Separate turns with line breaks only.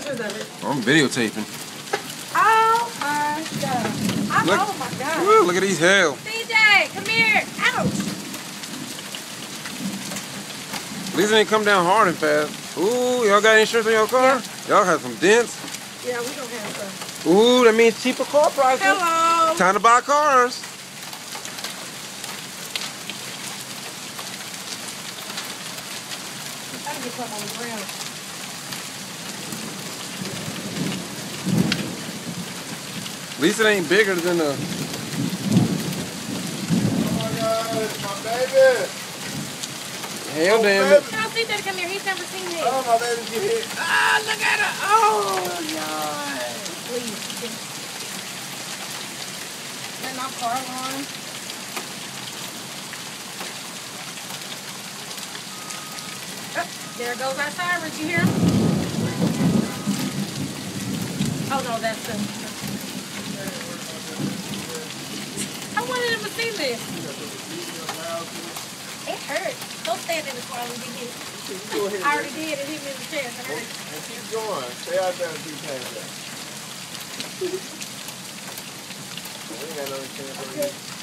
pictures of it.
I'm videotaping.
Oh my God. Oh my God.
Woo, look at these hell.
CJ, come here. Ouch.
At least it didn't come down hard and fast. Ooh, y'all got insurance on your car?
Yeah.
Y'all have some dents.
Yeah, we don't have some.
Ooh, that means cheaper car prices.
Hello.
Time to buy cars.
I can get something on the ground.
At least it ain't bigger than a...
Oh my God, it's my baby.
Hell damn it.
Tell CJ to come here. He's never seen this.
Oh, my baby get hit. Ah, look at her. Oh, God.
Please. Turn my car on. Oh, there goes our siren. Did you hear him? Oh, no, that's the... I wanted him to see this. It hurt. Don't stand in the car when you get hit. I already did. It hit me in the chest. I heard it.
And keep going. Stay out there and keep paying that. We ain't got no insurance.